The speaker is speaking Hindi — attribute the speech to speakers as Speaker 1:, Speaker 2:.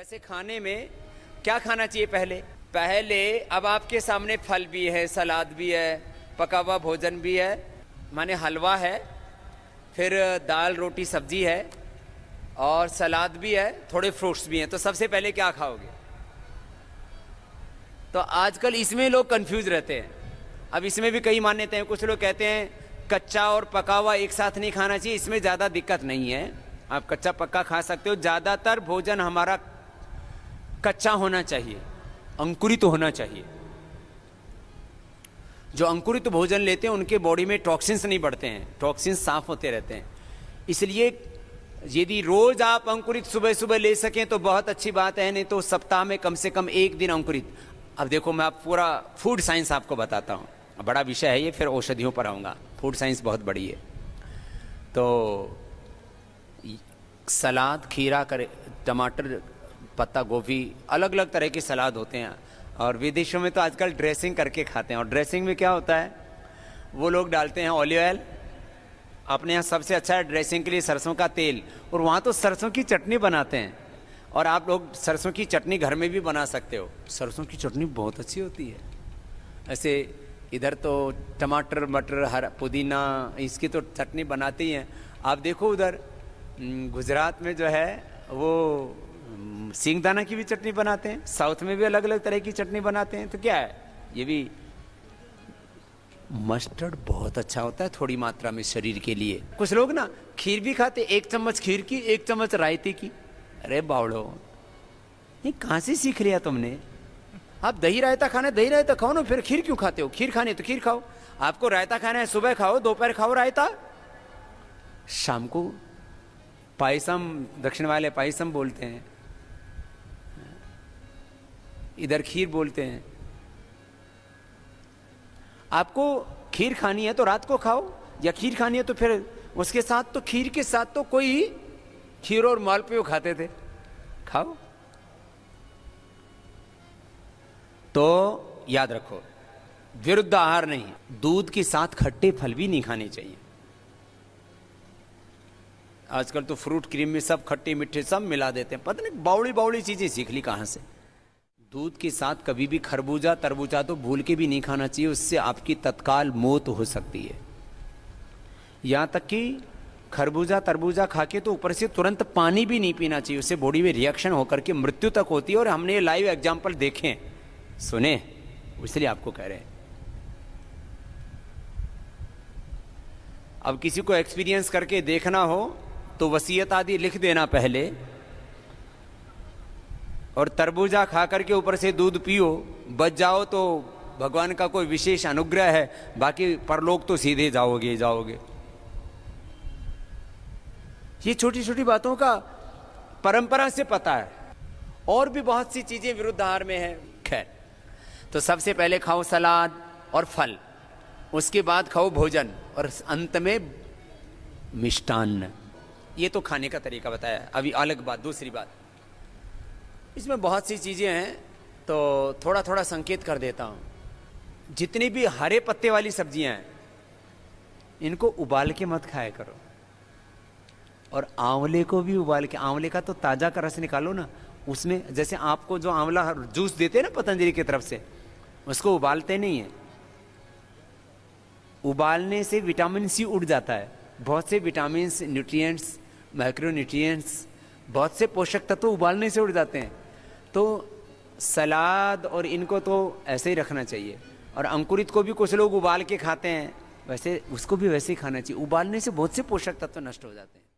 Speaker 1: वैसे खाने में क्या खाना चाहिए? पहले अब आपके सामने फल भी है, सलाद भी है, पका हुआ भोजन भी है, माने हलवा है, फिर दाल रोटी सब्जी है और सलाद भी है, थोड़े फ्रूट्स भी हैं। तो सबसे पहले क्या खाओगे? तो आजकल इसमें लोग कंफ्यूज रहते हैं। अब इसमें भी कई मान्यताएं हैं। कुछ लोग कहते हैं कच्चा और पका हुआ एक साथ नहीं खाना चाहिए। इसमें ज़्यादा दिक्कत नहीं है, आप कच्चा पक्का खा सकते हो। ज़्यादातर भोजन हमारा कच्चा होना चाहिए, अंकुरित तो होना चाहिए। जो अंकुरित भोजन लेते हैं उनके बॉडी में टॉक्सिन्स नहीं बढ़ते हैं, टॉक्सिन्स साफ होते रहते हैं। इसलिए यदि रोज आप अंकुरित सुबह सुबह ले सकें तो बहुत अच्छी बात है, नहीं तो सप्ताह में कम से कम एक दिन अंकुरित। अब देखो, मैं आप पूरा फूड साइंस आपको बताता हूँ, बड़ा विषय है ये, फिर औषधियों पर आऊँगा। फूड साइंस बहुत बड़ी है। तो सलाद, खीरा, टमाटर, पत्ता गोभी, अलग अलग तरह के सलाद होते हैं। और विदेशों में तो आजकल ड्रेसिंग करके खाते हैं। और ड्रेसिंग में क्या होता है, वो लोग डालते हैं ऑलिव ऑयल। अपने यहाँ सबसे अच्छा है ड्रेसिंग के लिए सरसों का तेल, और वहाँ तो सरसों की चटनी बनाते हैं। और आप लोग सरसों की चटनी घर में भी बना सकते हो। सरसों की चटनी बहुत अच्छी होती है। ऐसे इधर तो टमाटर, मटर, हरा पुदीना, इसकी तो चटनी बनाते ही हैं। आप देखो उधर गुजरात में जो है वो सींगदाना की भी चटनी बनाते हैं। साउथ में भी अलग अलग तरह की चटनी बनाते हैं। तो क्या है, ये भी मस्टर्ड बहुत अच्छा होता है थोड़ी मात्रा में शरीर के लिए। कुछ लोग ना खीर भी खाते, 1 चम्मच खीर की, 1 चम्मच रायते की। अरे बावड़ो, ये कहाँ से सीख लिया तुमने? आप दही रायता खाना है, दही रायता खाओ ना, फिर खीर क्यों खाते हो? खीर खानी है तो खीर खाओ। आपको रायता खाना है, सुबह खाओ, दोपहर खाओ रायता, शाम को पायसम, दक्षिण वाले पायसम बोलते हैं, इधर खीर बोलते हैं। आपको खीर खानी है तो रात को खाओ, या खीर खानी है तो फिर उसके साथ, तो खीर के साथ तो कोई खीर और मालपुए खाते थे, खाओ। तो याद रखो, विरुद्ध आहार नहीं। दूध के साथ खट्टे फल भी नहीं खाने चाहिए। आजकल तो फ्रूट क्रीम में सब खट्टे मीठे सब मिला देते हैं, पता नहीं बावड़ी बावड़ी चीजें सीख ली कहां से। दूध के साथ कभी भी खरबूजा तरबूजा तो भूल के भी नहीं खाना चाहिए, उससे आपकी तत्काल मौत हो सकती है। यहां तक कि खरबूजा तरबूजा खा के तो ऊपर से तुरंत पानी भी नहीं पीना चाहिए, उससे बॉडी में रिएक्शन होकर के मृत्यु तक होती है। और हमने ये लाइव एग्जाम्पल देखे, सुने, इसलिए आपको कह रहे हैं। अब किसी को एक्सपीरियंस करके देखना हो तो वसीयत आदि लिख देना पहले, और तरबूजा खा करके ऊपर से दूध पियो, बच जाओ तो भगवान का कोई विशेष अनुग्रह है, बाकी परलोक तो सीधे जाओगे जाओगे। ये छोटी छोटी बातों का परंपरा से पता है। और भी बहुत सी चीजें विरुद्ध आहार में है। खैर, तो सबसे पहले खाओ सलाद और फल, उसके बाद खाओ भोजन, और अंत में मिष्टान्न। ये तो खाने का तरीका बताया। अभी अलग बात, दूसरी बात, इसमें बहुत सी चीजें हैं तो थोड़ा थोड़ा संकेत कर देता हूं। जितनी भी हरे पत्ते वाली सब्जियां हैं, इनको उबाल के मत खाया करो। और आंवले को भी उबाल के, आंवले का तो ताजा का रस निकालो ना, उसमें जैसे आपको जो आंवला जूस देते हैं ना पतंजलि की तरफ से, उसको उबालते नहीं है। उबालने से विटामिन सी उड़ जाता है। बहुत से विटामिन, न्यूट्रिएंट्स, माइक्रोन्यूट्रिएंट्स, बहुत से पोषक तत्व उबालने से उड़ जाते हैं। तो सलाद और इनको तो ऐसे ही रखना चाहिए। और अंकुरित को भी कुछ लोग उबाल के खाते हैं, वैसे उसको भी वैसे ही खाना चाहिए। उबालने से बहुत से पोषक तत्व नष्ट हो जाते हैं।